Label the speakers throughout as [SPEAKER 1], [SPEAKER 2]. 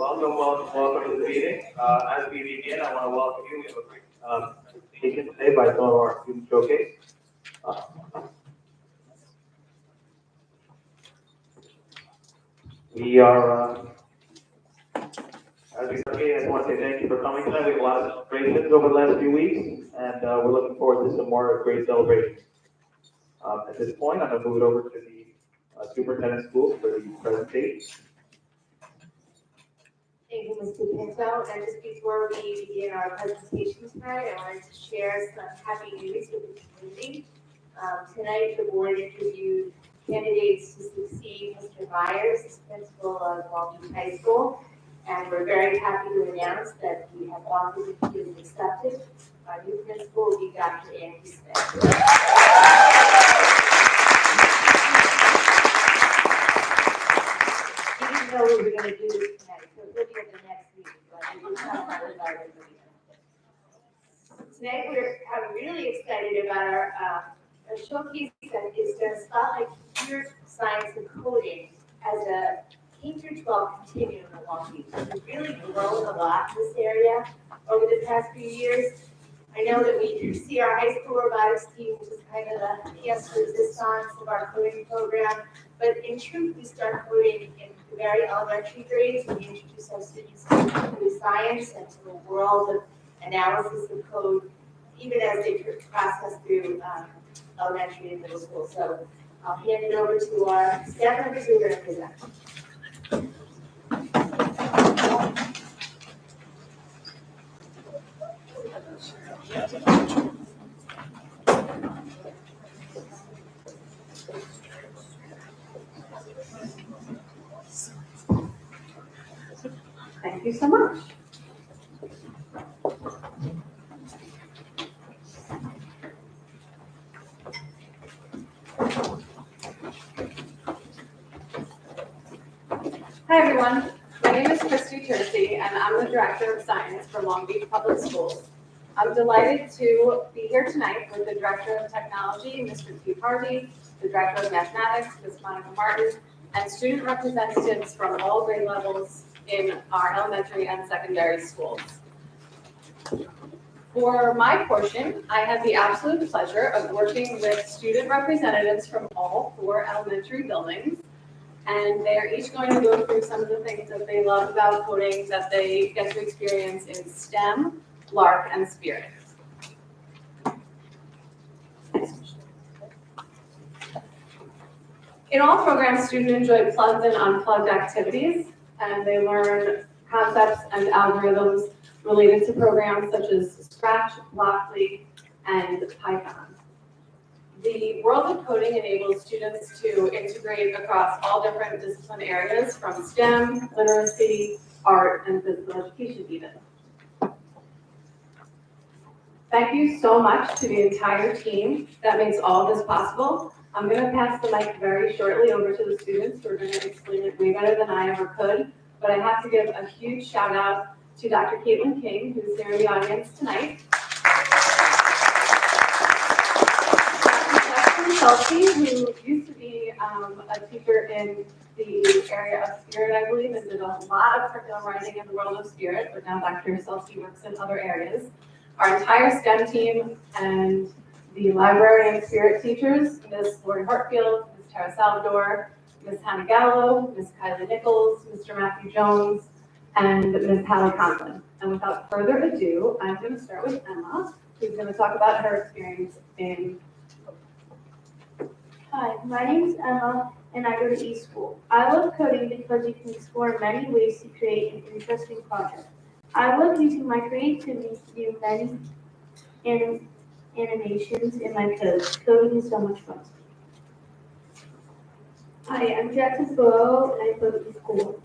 [SPEAKER 1] Welcome to the meeting. As we begin, I want to welcome you. We have a great presentation today by some of our student showcase. Uh, we are, as we start meeting, I just want to say thank you for coming tonight. We have a lot of celebrations over the last few weeks, and we're looking forward to some more great celebrations. At this point, I'm going to move it over to the superintendent schools for the presentation.
[SPEAKER 2] Thank you, Mr. Pinto. And just before we begin our presentation tonight, I wanted to share some happy news with the community. Tonight, the board interviewed candidates to succeed Mr. Myers as principal of Long Beach High School. And we're very happy to announce that we have offered him to be accepted. Our new principal will be Dr. Andy Smith. Even though we were going to do this tonight, so we'll be at the next meeting, but we will talk about it later. Tonight we're really excited about our showcase that is going to spotlight computer science and coding as a K-12 continuum in Long Beach. We've really grown a lot in this area over the past few years. I know that we see our high school robotics team, which is kind of the pièce de resistance of our coding program. But in truth, we start coding in the very elementary grades. We introduce our students to computer science and to the world of analysis of code, even as they process through elementary and middle school. So I'll hand it over to our staff members who are going to present. Thank you so much.
[SPEAKER 3] Hi everyone, my name is Christy Tersey and I'm the Director of Science for Long Beach Public Schools. I'm delighted to be here tonight with the Director of Technology, Mr. Steve Harvey, the Director of Mathematics, Ms. Monica Martin, and student representatives from all grade levels in our elementary and secondary schools. For my portion, I had the absolute pleasure of working with student representatives from all 4 elementary buildings, and they're each going to go through some of the things that they love about coding that they get to experience in STEM, LARC, and Spirit. In all programs, students enjoy plugged and unplugged activities, and they learn concepts and algorithms related to programs such as Scratch, Blockly, and Python. The world of coding enables students to integrate across all different discipline areas from STEM, literacy, art, and physical education even. Thank you so much to the entire team that makes all of this possible. I'm going to pass the mic very shortly over to the students who are going to explain it way better than I ever could, but I have to give a huge shout out to Dr. Caitlin King, who's here in the audience tonight. Chelsea, who used to be a teacher in the area of Spirit, I believe, and did a lot of curriculum writing in the world of Spirit, but now Dr. Chelsea works in other areas. Our entire STEM team and the library and Spirit teachers, Ms. Lori Hartfield, Ms. Tara Salvador, Ms. Hannah Gallo, Ms. Kylie Nichols, Mr. Matthew Jones, and Ms. Hallie Conklin. And without further ado, I'm going to start with Emma, who's going to talk about her experience in.
[SPEAKER 4] Hi, my name is Emma, and I go to eSchool. I love coding because you can explore many ways to create an interesting project. I love using my creativity to do many animations in my code. Coding is so much fun. Hi, I'm Jackson Burrow, and I go to eSchool.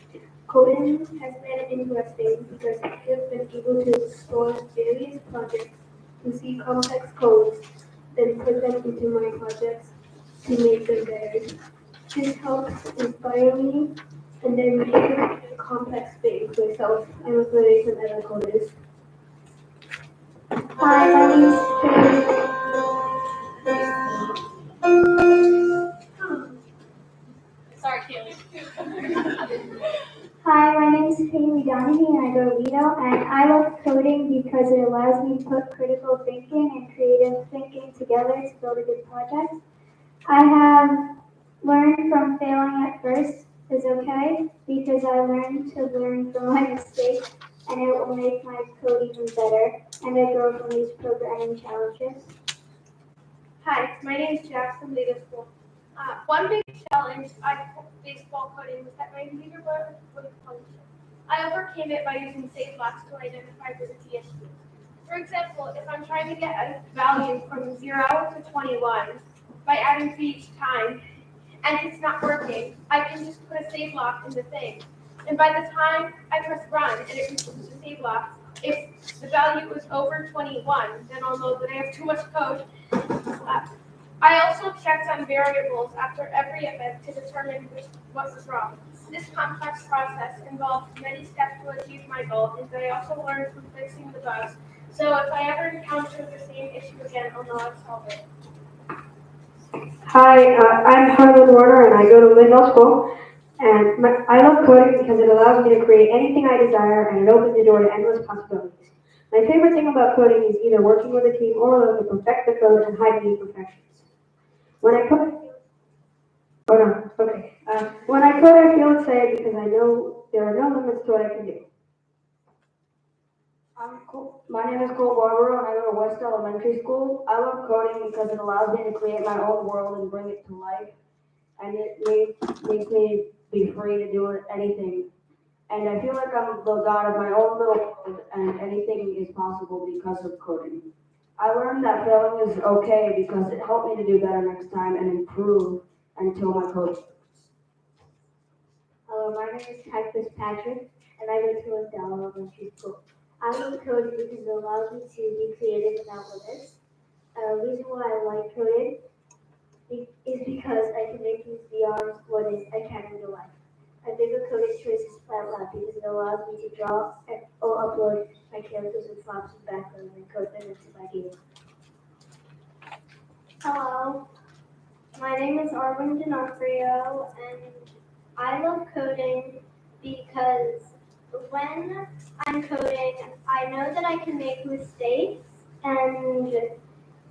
[SPEAKER 4] Coding has been interesting because I have been able to explore various projects to see complex codes, then put them into my projects to make them better. This helps inspire me and then make a complex things myself and replace some other coders. Hi, my name is
[SPEAKER 3] Sorry, Kaylee.
[SPEAKER 4] Hi, my name is Haley Donahue and I go to Lido, and I love coding because it allows me to put critical thinking and creative thinking together to build a good project. I have learned from failing at first is okay because I learned to learn from my mistakes and it will make my code even better and I grow from these programming challenges.
[SPEAKER 5] Hi, my name is Jack from Leader School. One big challenge I faced while coding was that my leaderboard wouldn't function. I overcame it by using save blocks to identify visibility issues. For example, if I'm trying to get a value from 0 to 21 by adding 3 each time, and it's not working, I can just put a save block in the thing. And by the time I press run and it removes the save block, if the value is over 21, then I'll know that I have too much code. I also checked on variables after every event to determine what was wrong. This complex process involved many steps to achieve my goal, and I also learned from fixing the bugs. So if I ever encounter the same issue again, I'll know how to solve it.
[SPEAKER 6] Hi, I'm Harlan Warner and I go to Lindell School. And I love coding because it allows me to create anything I desire and it opens the door to endless possibilities. My favorite thing about coding is either working with a team or learning to perfect the code and hide the imperfections. When I code, when I code, I feel excited because I know there are no limits to what I can do. My name is Cole Barbaro and I go to West Elementary School. I love coding because it allows me to create my own world and bring it to life. And it makes me be free to do anything. And I feel like I'm the god of my own little world and anything is possible because of coding. I learned that failing is okay because it helped me to do better next time and improve until my code works.
[SPEAKER 4] Hello, my name is Ty Fitzpatrick, and I go to Lindell Elementary School. I love coding because it allows me to be creative without limits. The reason why I like coding is because I can make these VRs what I can in real life. My favorite coding choice is FlatLab because it allows me to draw or upload my characters and props and backgrounds and code them into my game.
[SPEAKER 7] Hello, my name is Arvin D'Onofrio, and I love coding because when I'm coding, I know that I can make mistakes, and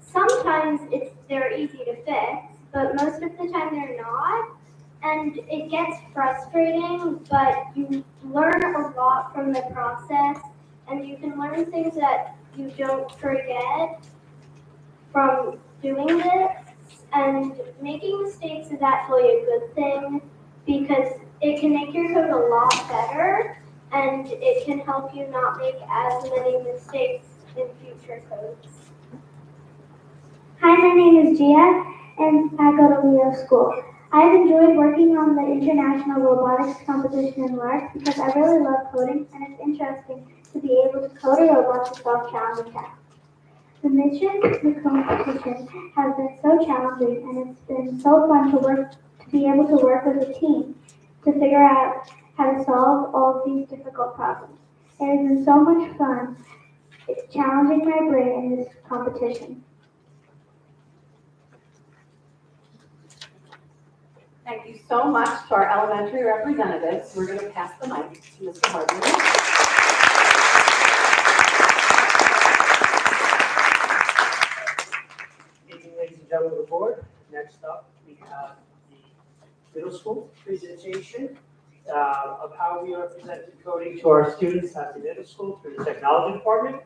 [SPEAKER 7] sometimes they're easy to fix, but most of the time they're not. And it gets frustrating, but you learn a lot from the process, and you can learn things that you don't forget from doing this. And making mistakes is actually a good thing because it can make your code a lot better, and it can help you not make as many mistakes in future codes.
[SPEAKER 4] Hi, my name is Gia, and I go to Leo School. I've enjoyed working on the International Robotics Competition in March because I really love coding, and it's interesting to be able to code a robot to solve challenging tasks. The mission, the competition, has been so challenging, and it's been so fun to be able to work with a team to figure out how to solve all of these difficult problems. It has been so much fun. It's challenging my brain in this competition.
[SPEAKER 3] Thank you so much to our elementary representatives. We're going to pass the mic to Mr. Harden.
[SPEAKER 8] Good evening, ladies and gentlemen of the board. Next up, we have the middle school presentation of how we are presenting coding to our students at the middle school through the technology department.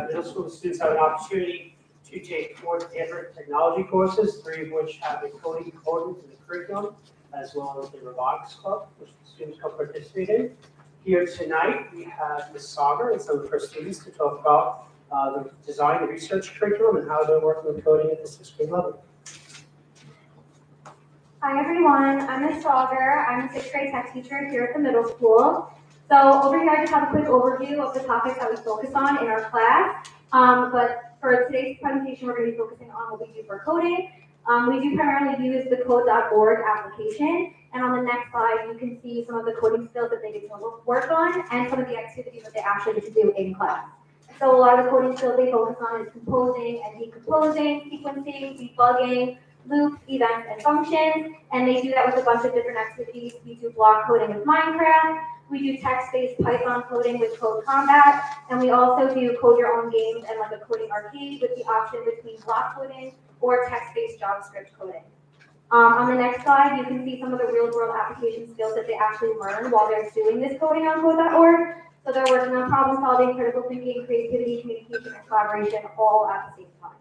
[SPEAKER 8] Middle school students have an opportunity to take 4 different technology courses, 3 of which have a coding component in the curriculum, as well as the robotics club, which the students can participate in. Here tonight, we have Ms. Sauger and some of her students to talk about the design and research curriculum and how they're working with coding at the 6th grade level.
[SPEAKER 9] Hi everyone, I'm Ms. Sauger. I'm a 6th grade tech teacher here at the middle school. So over here I just have a quick overview of the topics that we focus on in our class. But for today's presentation, we're going to be focusing on what we do for coding. We do primarily use the code.org application. And on the next slide, you can see some of the coding skills that they get to work on and some of the activities that they actually get to do in class. So a lot of the coding skills they focus on is composing and decomposing, sequencing, debugging, loops, events, and functions. And they do that with a bunch of different activities. We do block coding with Minecraft. We do text-based Python coding with Code Combat, and we also do code your own games and like a coding arcade with the option between block coding or text-based JavaScript coding. On the next slide, you can see some of the real-world application skills that they actually learn while they're doing this coding on code.org. So they're working on problem solving, critical thinking, creativity, communication, and collaboration all at the same time.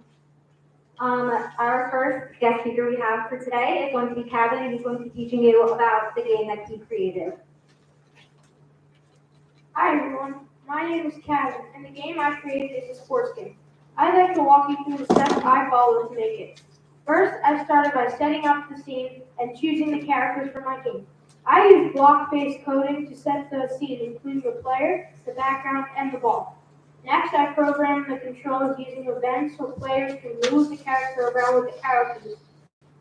[SPEAKER 9] Our first guest speaker we have for today is going to be Kevin, and he's going to be teaching you about the game that he created.
[SPEAKER 5] Hi everyone, my name is Kevin, and the game I created is a sports game. I'd like to walk you through the steps I followed to make it. First, I started by setting up the scene and choosing the characters for my game. I used block-based coding to set the scene, including the player, the background, and the ball. Next, I programmed the controls using events so players can move the character around with the arrow keys.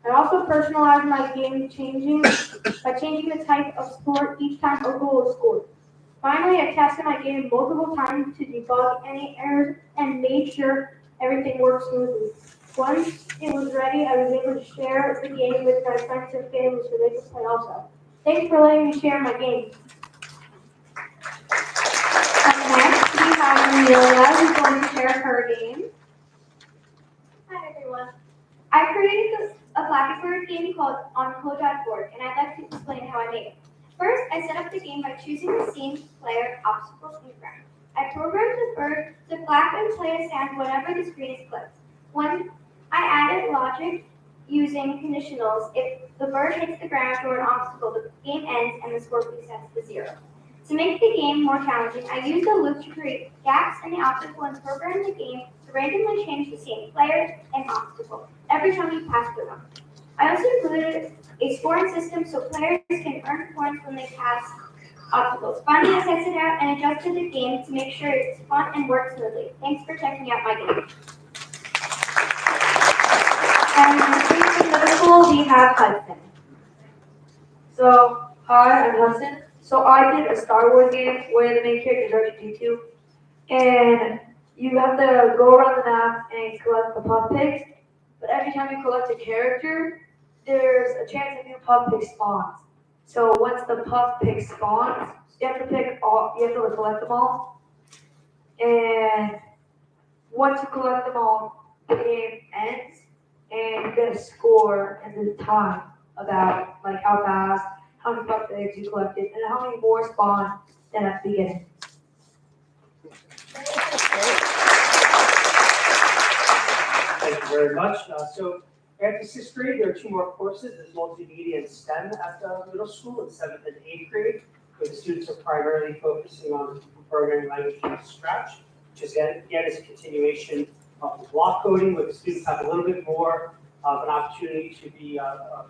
[SPEAKER 5] I also personalized my game by changing the type of sport each time a goal is scored. Finally, I tested my game multiple times to debug any errors and made sure everything worked smoothly. Once it was ready, I was able to share the game with my friends and family so they could play also. Thanks for letting me share my game.
[SPEAKER 9] Up next, we have Amelia, who's going to share her game.
[SPEAKER 7] Hi everyone. I created a Flappy Bird game called on code.org, and I'd like to explain how I made it. First, I set up the game by choosing the scene, player, obstacles, and ground. I programmed the bird to flap and play a sound whenever the screen is clicked. When I added logic using conditionals, if the bird hits the ground or an obstacle, the game ends and the score resets to 0. To make the game more challenging, I used a loop to create gaps in the obstacle and programmed the game to randomly change the scene, player, and obstacle every time you pass through them. I also included a scoring system so players can earn points when they pass obstacles. Finally, I tested out and adjusted the game to make sure it's fun and works smoothly. Thanks for checking out my game.
[SPEAKER 9] And in middle school, we have Hudson.
[SPEAKER 6] So, hi, I'm Hudson. So I did a Star Wars game where the main character is R2-D2, and you have to go around the map and collect the puff pigs. But every time you collect a character, there's a chance a new puff pig spawns. So once the puff pig spawns, you have to collect them all. And once you collect them all, the game ends, and you get a score and the time about like how fast, how many puff pigs you collected, and how many more spawn than at the beginning.
[SPEAKER 8] Thank you very much. So after 6th grade, there are 2 more courses. There's multimedia and STEM at the middle school in 7th and 8th grade, where the students are primarily focusing on programming language from scratch, which is again is a continuation of the block coding, where the students have a little bit more of an opportunity to be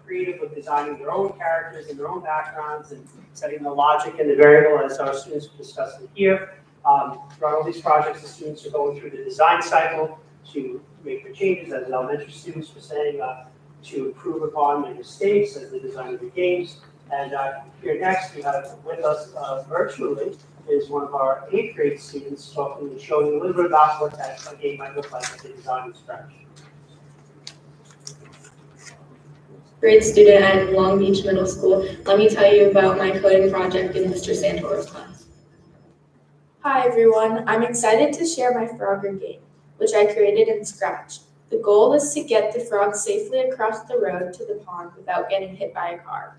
[SPEAKER 8] creative with designing their own characters and their own backgrounds and setting the logic and the variable, as our students are discussing here. Throughout all these projects, the students are going through the design cycle to make the changes, as elementary students were saying, to improve upon their mistakes as they design the games. And here next, we have with us virtually is one of our 8th grade students talking and showing a little bit about what that game might look like if they design from scratch.
[SPEAKER 10] Grade student at Long Beach Middle School. Let me tell you about my coding project in Mr. Santoro's class. Hi everyone, I'm excited to share my Frogger game, which I created in Scratch. The goal is to get the frog safely across the road to the pond without getting hit by a car.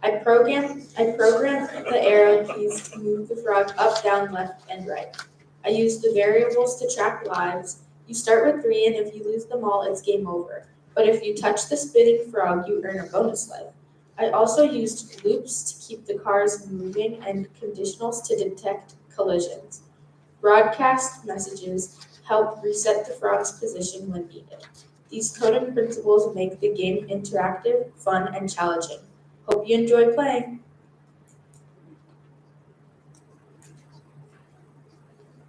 [SPEAKER 10] I programmed the arrow keys to move the frog up, down, left, and right. I used the variables to track lives. You start with 3, and if you lose them all, it's game over. But if you touch the spinning frog, you earn a bonus life. I also used loops to keep the cars moving and conditionals to detect collisions. Broadcast messages help reset the frog's position when needed. These coding principles make the game interactive, fun, and challenging. Hope you enjoy playing.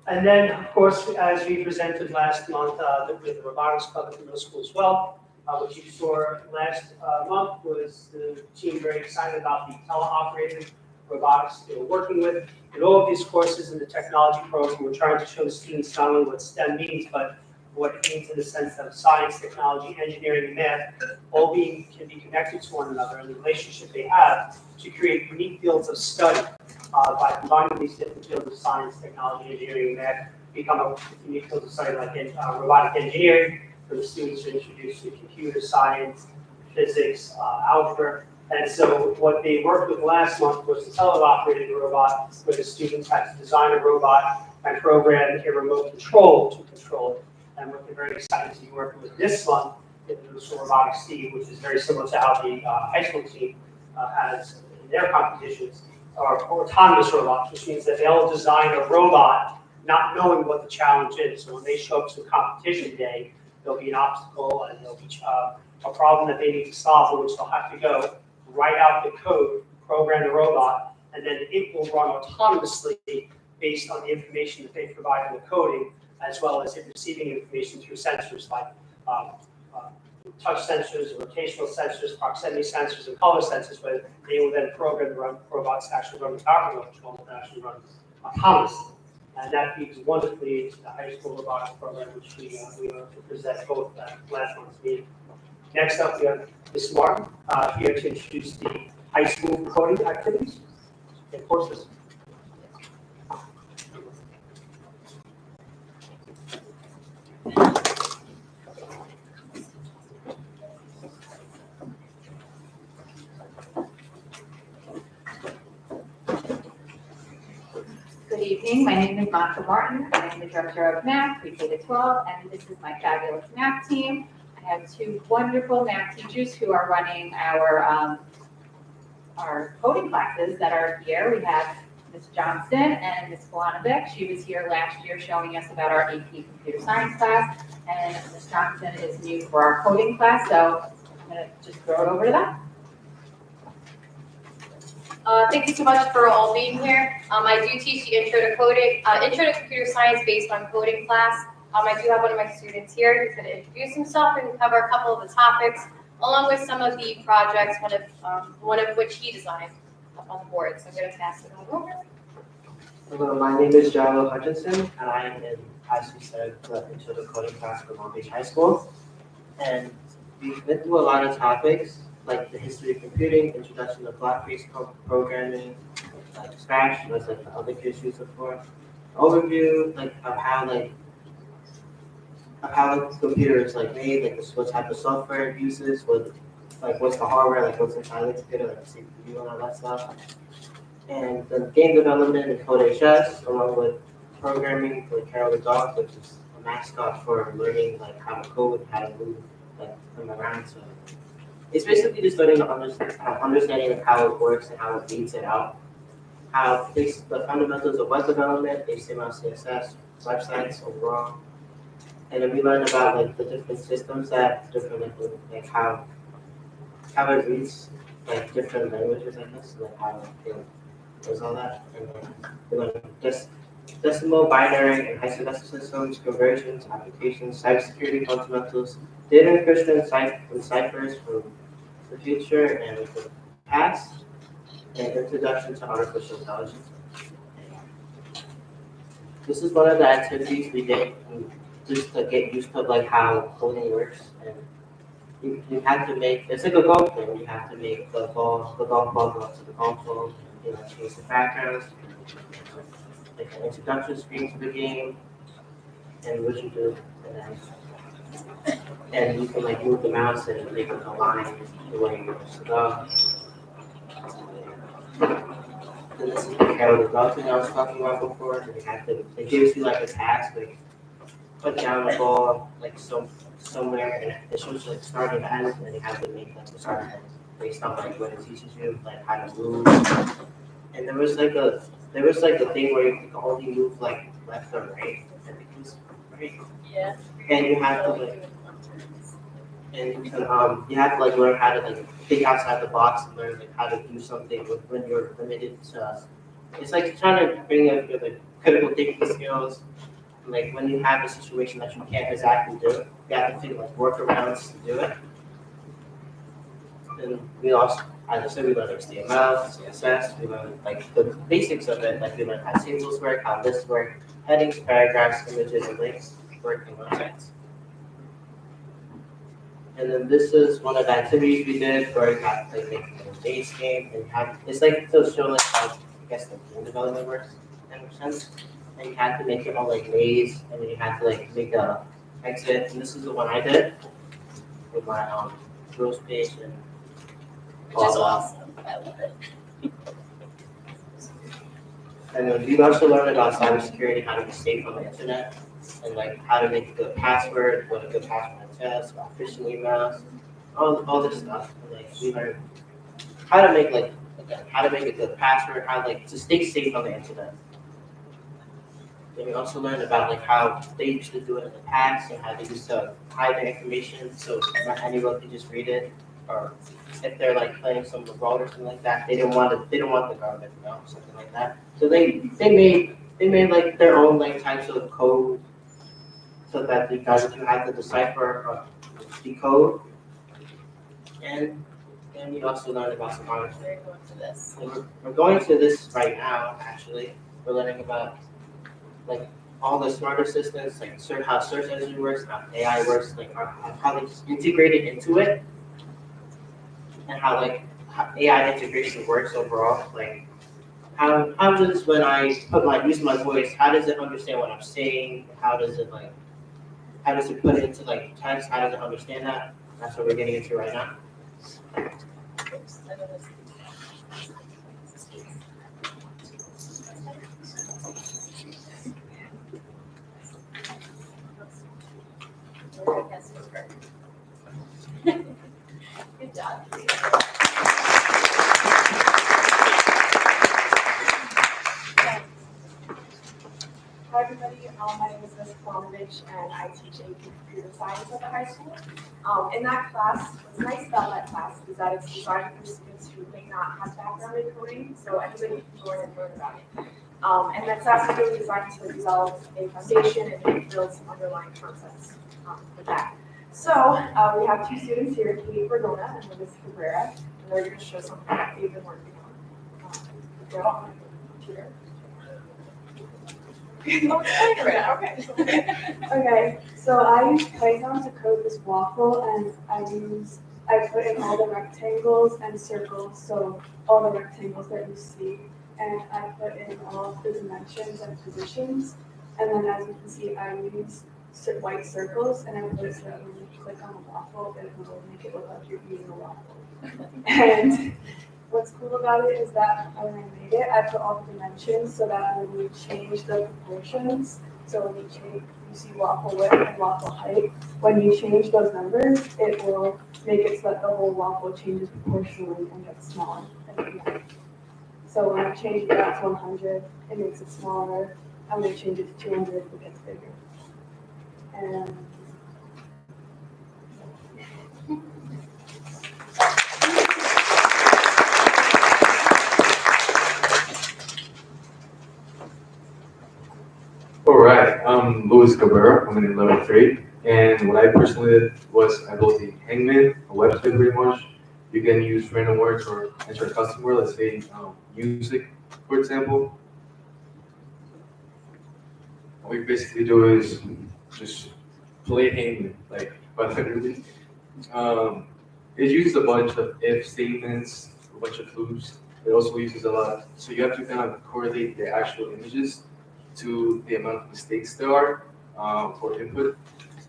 [SPEAKER 8] And then, of course, as we presented last month with the Robotics Club at the middle school as well, what you saw last month was the team very excited about the teleoperated robotics they were working with. In all of these courses in the technology program, we're trying to show the students not only what STEM means, but what it means in the sense of science, technology, engineering, and math, all can be connected to one another, and the relationship they have to create unique fields of study by combining these different fields of science, technology, engineering, that become a unique field of study like in robotic engineering, for the students to introduce to computer science, physics, algebra. And so what they worked with last month was the teleoperated robot, where the students had to design a robot and program a remote control to control it. And what they're very excited to be working with this month in the robotics team, which is very similar to how the high school team has in their competitions, are autonomous robots, which means that they'll design a robot not knowing what the challenge is. So when they show up to a competition day, there'll be an obstacle and there'll be a problem that they need to solve, for which they'll have to go write out the code, program the robot, and then it will run autonomously based on the information that they provide in the coding, as well as it receiving information through sensors like touch sensors, rotational sensors, proximity sensors, and color sensors, but they will then program the robots to actually run without remote control and actually run autonomously. And that feeds wonderfully into the high school robotics program, which we want to present both at last month's meeting. Next up, we have Ms. Martin here to introduce the high school coding activities and courses.
[SPEAKER 11] Good evening, my name is Monica Martin. I am the Director of Math, pre-K to 12, and this is my fabulous math team. I have two wonderful math teachers who are running our coding classes that are here. We have Ms. Johnston and Ms. Volanovic. She was here last year showing us about our AP Computer Science class, and Ms. Johnston is new for our coding class, so I'm going to just throw it over to them.
[SPEAKER 12] Thank you so much for all being here. I do teach the intro to computer science based on coding class. I do have one of my students here who's going to introduce himself and cover a couple of the topics, along with some of the projects, one of which he designed up on the board. So I'm going to pass it on over.
[SPEAKER 13] Hello, my name is Jarlo Hutchinson, and I am in, as we said, the intro to coding class for Long Beach High School. And we've been through a lot of topics, like the history of computing, introduction to block-based programming, like Scratch, that's like the other kids use it for. Overview, like of how the computer is like made, like what type of software it uses, what's the hardware, like what's inside the computer, like the CPU and all that stuff. And the game development and Code HS, along with programming for Carol the dog, which is a mascot for learning like how to code, how to move, like from around. So it's basically just learning to understanding of how it works and how it reads it out. How the fundamentals of web development, HTML, CSS, websites overall. And then we learned about like the different systems that like how it reads like different languages, I guess, like how it does all that. And then we learned decimal, binary, and high-sequential systems, conversions, applications, cybersecurity fundamentals, data encryption, and ciphers from the future and the past, and introduction to artificial intelligence. This is one of the activities we did just to get used to like how coding works. And you have to make, it's like a golf thing. You have to make the golf ball go up to the golf ball, change the backgrounds, like an introduction screen to the game, and what you do, and you can like move the mouse and make it align the way you're supposed to go. And this is the Carol the dog thing I was talking about before. And it gives you like a task, like put down the ball like somewhere, and it shows you like start and end, and you have to make like the start and end based on like what it teaches you, like how to move. And there was like a thing where you can only move like left or right, and it was right.
[SPEAKER 12] Yeah.
[SPEAKER 13] And you have to like, and you have to like learn how to like think outside the box and learn like how to do something when you're limited to. It's like trying to bring up your like critical thinking skills. Like when you have a situation that you can't exactly do, you have to think like workarounds to do it. And we also, as I said, we learned HTML, CSS, we learned like the basics of it, like we learned how tables work, how lists work, headings, paragraphs, images, and links work in websites. And then this is one of the activities we did where we got like making a base game and it's like to show like how guess the game development works in a sense. And you had to make your own like maze, and then you had to like make a exit. And this is the one I did with my rules page and
[SPEAKER 12] Which is awesome. I love it.
[SPEAKER 13] And then we also learned about cybersecurity, how to be safe on the internet, and like how to make a good password, what a good password test, about phishing emails, all this stuff. And like we learned how to make like again, how to make a good password, how like to stay safe on the internet. Then we also learned about like how they used to do it in the past and how they used to hide their information so not anyone could just read it, or if they're like playing some role or something like that, they didn't want the government to know, something like that. So they made like their own like types of code so that you guys you had to decipher or decode. And then we also learned about some monitoring.
[SPEAKER 12] We're going to this.
[SPEAKER 13] And we're going to this right now, actually. We're learning about like all the smart assistants, like how search engine works, how AI works, like how they just integrate it into it, and how like how AI integration works overall. Like how does when I use my voice, how does it understand what I'm saying? How does it put it into like text? How does it understand that? That's what we're getting into right now.
[SPEAKER 12] Oops, I know this. Yes, it's perfect. Good job.
[SPEAKER 14] Hi everybody, my name is Ms. Polonovich and I teach AP Computer Science at the high school. In that class, what's nice about that class is that it's designed for students who may not have background in coding, so anybody can join and learn about it. And that class is really designed to develop a foundation and maybe build some underlying concepts with that. So we have two students here, Kate Bordona and Melissa Cabrera, and they're going to show something that they've been working on. They're on the computer. Okay, so I use Python to code this waffle, and I put in all the rectangles and circles, so all the rectangles that you see, and I put in all of the dimensions and positions, and then as you can see, I use white circles, and I put it so that when you click on the waffle, it will make it look like you're eating a waffle. And what's cool about it is that when I made it, I put all the dimensions so that when you change the proportions, so when you see waffle width and waffle height, when you change those numbers, it will make it so that the whole waffle changes proportionally and gets smaller. So when I change that to 100, it makes it smaller, and when I change it to 200, it gets bigger. And
[SPEAKER 15] All right, I'm Luis Cabrera. I'm in level 3, and what I personally did was I built a hangman, a website pretty much. You can use random words or enter a custom word, let's say music, for example. What we basically do is just play hangman, like quite literally. It uses a bunch of if statements, a bunch of loops. It also uses a lot, so you have to kind of correlate the actual images to the amount of mistakes there are for input.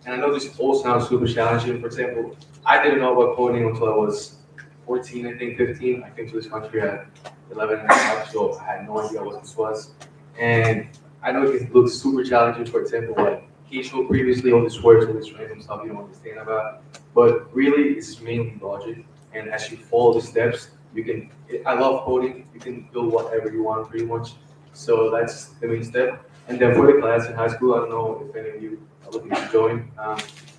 [SPEAKER 15] And I know this all sounds super challenging. For example, I didn't know about coding until I was 14, I think 15. I came to this country at 11 and a half, so I had no idea what this was. And I know it looks super challenging. For example, like he showed previously all these words, all this random stuff you don't understand about. But really, it's mainly logic. And as you follow the steps, you can, I love coding. You can build whatever you want pretty much. So that's the main step. And then for the class in high school, I don't know if any of you are looking to join.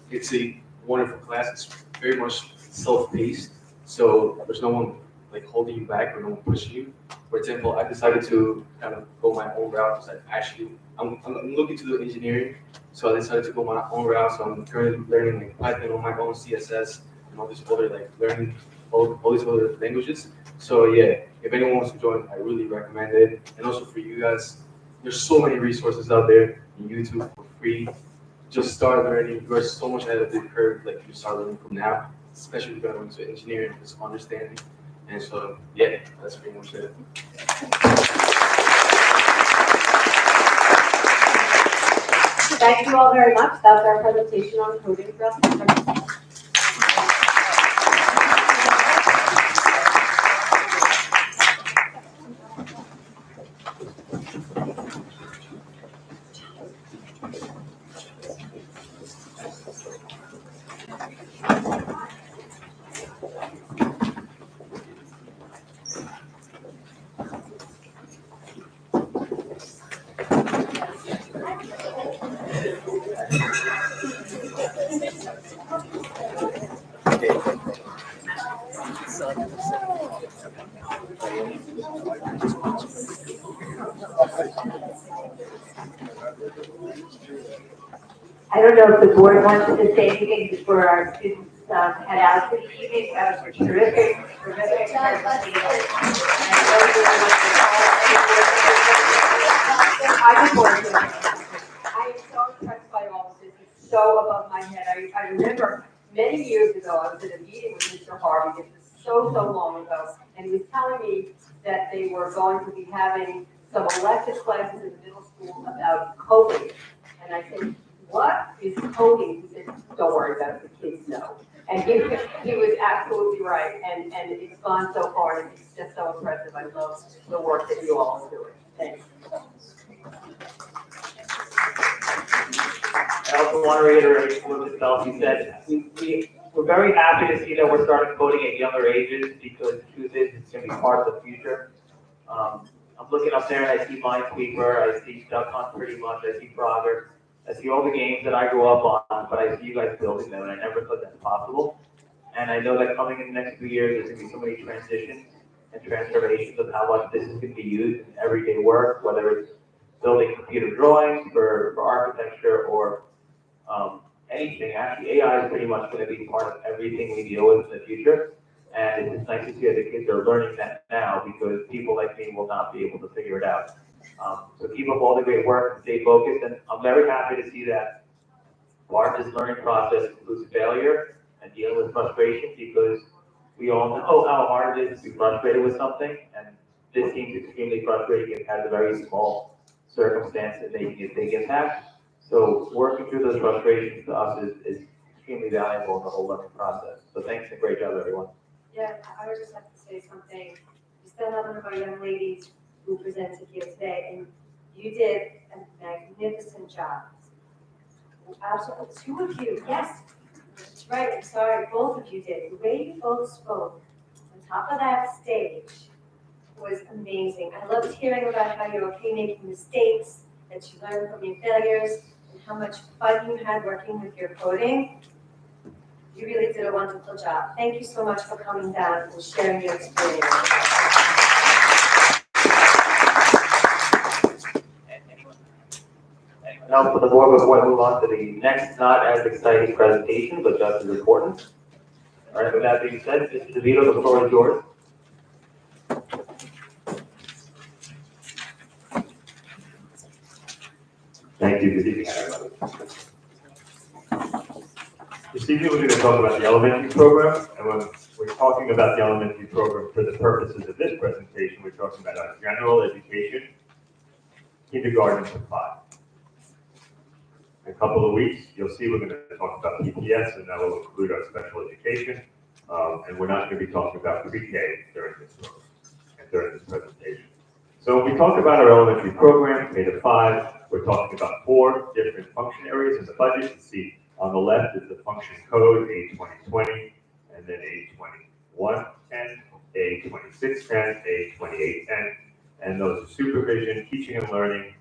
[SPEAKER 15] It's a wonderful class. It's very much self-paced. So there's no one like holding you back or no one pushing you. For example, I decided to kind of go my own route because I'm looking to do engineering. So I decided to go my own route. So I'm currently learning like Python on my own, CSS, and all these other like learning all these other languages. So yeah, if anyone wants to join, I really recommend it. And also for you guys, there's so many resources out there on YouTube for free. Just start learning. You're so much ahead of the curve. Like you start learning from now, especially if you're going into engineering, just understanding. And so yeah, that's pretty much it.
[SPEAKER 3] Thank you all very much. That's our presentation on coding for us.
[SPEAKER 16] I don't know if the board wants to say anything before our students head out for the evening. That was a terrific presentation.
[SPEAKER 3] I just want to I am so impressed by all of this. It's so above my head. I remember many years ago, I was in a meeting with Mr. Harvey, this was so long ago, and he was telling me that they were going to be having some elective classes in the middle school about coding. And I said, what is coding? He said, don't worry about it, the kids know. And he was absolutely right, and it's gone so far, and it's just so impressive. I love the work that you all are doing. Thanks.
[SPEAKER 1] I also want to reiterate what Ms. Belsey said. We're very happy to see that we're starting coding at younger ages because the truth is it's going to be part of the future. I'm looking up there and I see Minesweeper, I see Duck Hunt pretty much, I see Frogger, I see all the games that I grew up on, but I see you guys building them and I never thought that's possible. And I know that coming in the next few years, there's going to be so many transitions and transformations of how much this is going to be used in everyday work, whether it's building computer drawings for architecture or anything. Actually, AI is pretty much going to be part of everything we deal with in the future. And it's nice to see that the kids are learning that now because people like me will not be able to figure it out. So keep up all the great work and stay focused. And I'm very happy to see that part of this learning process includes failure and dealing with frustration because we all know how hard it is to be frustrated with something. And this seems extremely frustrating. It has a very small circumstance that making a big impact. So working through those frustrations to us is extremely valuable in the whole learning process. So thanks and great job, everyone.
[SPEAKER 16] Yeah, I would just have to say something. We still have one of our young ladies who presented here today, and you did a magnificent job. Absolutely, two of you, yes, that's right, I'm sorry, both of you did. The way you both spoke on top of that stage was amazing. I loved hearing about how you're okay making mistakes, that you learn from your failures, and how much fun you had working with your coding. You really did a wonderful job. Thank you so much for coming down and sharing your experience.
[SPEAKER 1] Now for the board, before I move on to the next not as exciting presentation, but just as important. All right, with that being said, Mr. DeVito, the floor is yours.
[SPEAKER 17] Thank you. Good evening, everybody. This evening, we're going to talk about the elementary program, and when we're talking about the elementary program for the purposes of this presentation, we're talking about our general education, kindergarten to 5. In a couple of weeks, you'll see we're going to talk about PPS, and that will include our special education, and we're not going to be talking about pre-K during this program and during this presentation. So when we talk about our elementary program, K to 5, we're talking about 4 different function areas in the budget. You see on the left is the function code, A2020, and then A2110, A2610, A2810, and those are supervision, teaching and learning,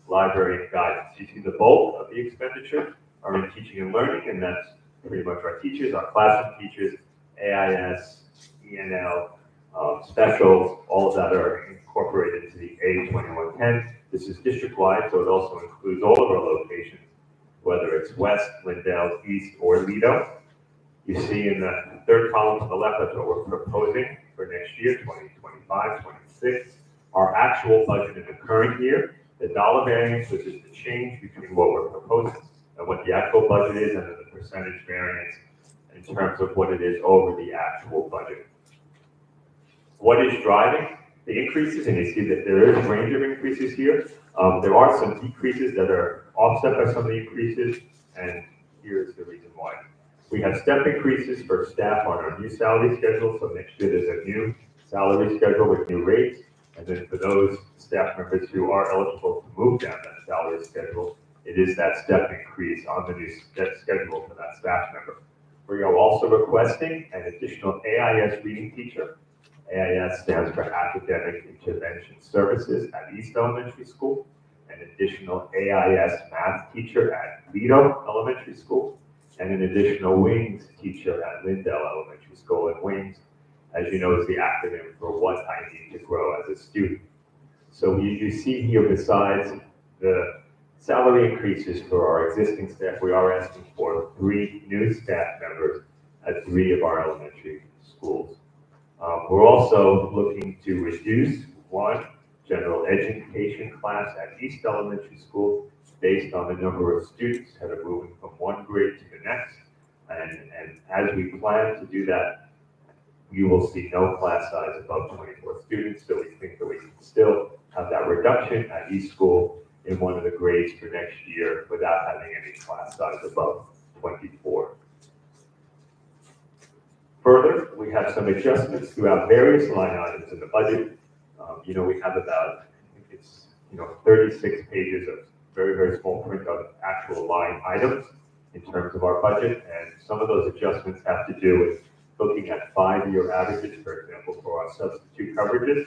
[SPEAKER 17] library, and guidance. You see the bulk of the expenditure are in teaching and learning, and that's pretty much our teachers, our classroom teachers, AIS, ENL, specials, all of that are incorporated into the A2110. This is district-wide, so it also includes all of our locations, whether it's West, Lindell, East, or Lido. You see in the third column to the left, that's what we're proposing for next year, 2025, 26. Our actual budget in the current year, the dollar variance, which is the change between what we're proposing and what the actual budget is, and then the percentage variance in terms of what it is over the actual budget. What is driving the increases? And you see that there is a range of increases here. There are some decreases that are offset by some of the increases, and here's the reason why. We have step increases for staff on our new salary schedule, so next year there's a new salary schedule with new rates. And then for those staff members who are eligible to move down that salary schedule, it is that step increase on the new step schedule for that staff member. We are also requesting an additional AIS reading teacher. AIS stands for Academic Intervention Services at East Elementary School, an additional AIS math teacher at Lido Elementary School, and an additional WINGS teacher at Lindell Elementary School. And WINGS, as you know, is the acronym for What I Need to Grow as a Student. So you see here, besides the salary increases for our existing staff, we are asking for 3 new staff members at 3 of our elementary schools. We're also looking to reduce 1 general education class at East Elementary School based on the number of students that are moving from 1 grade to the next. And as we plan to do that, you will see no class size above 24 students, so we think that we can still have that reduction at East School in one of the grades for next year without having any class size above 24. Further, we have some adjustments throughout various line items in the budget. We have about, I think it's, 36 pages of very, very small print of actual line items in terms of our budget, and some of those adjustments have to do with looking at 5-year averages, for example, for our substitute coverages,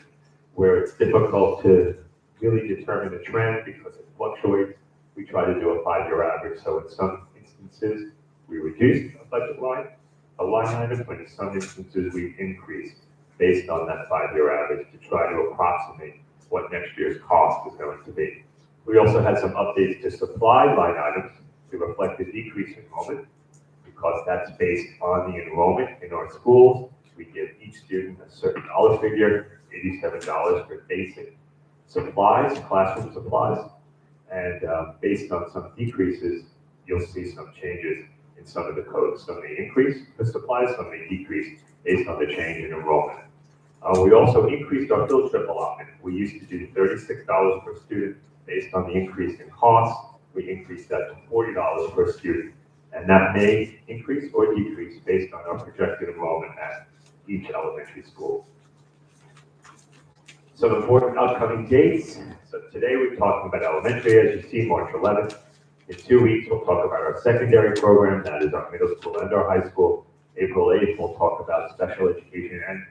[SPEAKER 17] where it's difficult to really determine the trend because it fluctuates. We try to do a 5-year average. So in some instances, we reduce a budget line item, but in some instances, we increase based on that 5-year average to try to approximate what next year's cost is going to be. We also had some updates to supply line items to reflect the decrease in enrollment, because that's based on the enrollment in our schools. We give each student a certain dollar figure, $87 for basic supplies, classroom supplies, and based on some decreases, you'll see some changes in some of the codes. Some may increase for supplies, some may decrease based on the change in enrollment. We also increased our field trip allotment. We used to do $36 per student. Based on the increase in costs, we increased that to $40 per student. And that may increase or decrease based on our projected enrollment at each elementary school. Some important upcoming dates. So today we're talking about elementary, as you see, March 11th. In 2 weeks, we'll talk about our secondary program, that is our middle school and our high school. April 8th, we'll talk about special education and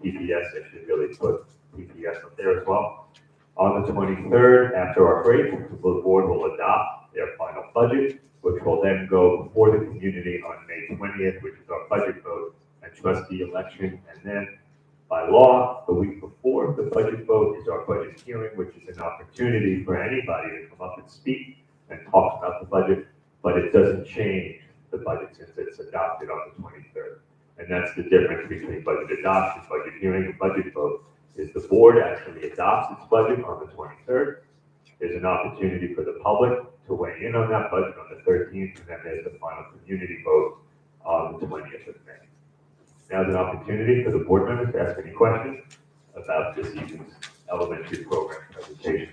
[SPEAKER 17] PPS. I should really put PPS up there as well. On the 23rd, after our break, the board will adopt their final budget, which will then go before the community on May 20th, which is our budget vote and trustee election. And then by law, the week before the budget vote is our budget hearing, which is an opportunity for anybody to come up and speak and talk about the budget, but it doesn't change the budget since it's adopted on the 23rd. And that's the difference between budget adoption, budget hearing, and budget vote, is the board actually adopts its budget on the 23rd. There's an opportunity for the public to weigh in on that budget on the 13th, and then there's the final community vote on the 20th of May. Now's an opportunity for the board members to ask any questions about this evening's elementary program presentation.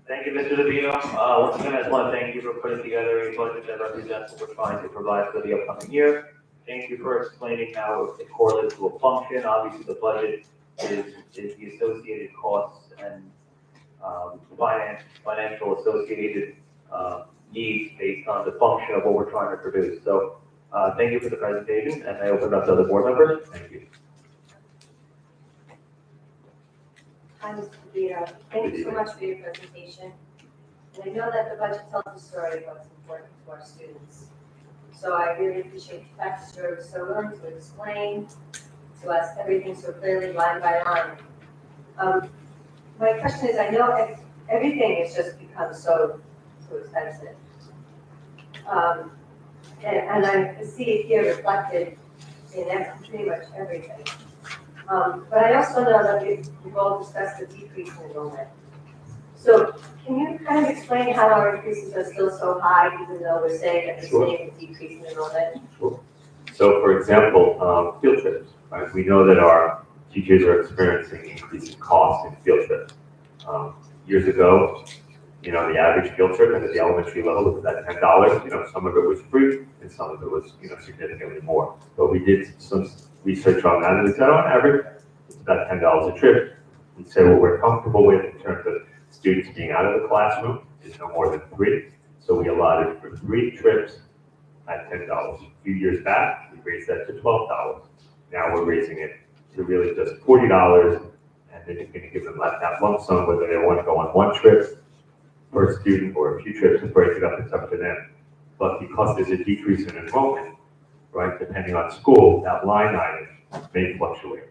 [SPEAKER 1] Thank you, Mr. DeVito. Once again, I just want to thank you for putting together a budget that represents what we're trying to provide for the upcoming year. Thank you for explaining how it correlates to a function. Obviously, the budget is the associated costs and financial associated needs based on the function of what we're trying to produce. So thank you for the presentation, and I open it up to other board members. Thank you.
[SPEAKER 16] Hi, Mr. DeVito. Thank you so much for your presentation. And I know that the budget tells the story of what's important to our students. So I really appreciate the fact that you're so willing to explain to us everything so clearly, line by line. My question is, I know everything has just become so expensive. And I see it here reflected in pretty much everything. But I also know that we've all discussed the decrease in enrollment. So can you kind of explain how our increases are still so high, even though we're saying that we're seeing a decrease in enrollment?
[SPEAKER 17] Sure. So for example, field trips. right? We know that our teachers are experiencing increasing costs in field trips. Years ago, the average field trip at the elementary level was about $10. Some of it was free and some of it was, significantly more. But we did some research on that and we said on average, it's about $10 a trip. We said what we're comfortable with in terms of students being out of the classroom is no more than 3. So we allotted for 3 trips at $10. A few years back, we raised that to $12. Now we're raising it to really just $40, and then you're going to give them that lump sum, whether they want to go on 1 trip per student or a few trips to break it up, it's up to them. But because there's a decrease in enrollment, right, depending on school, that line item may fluctuate.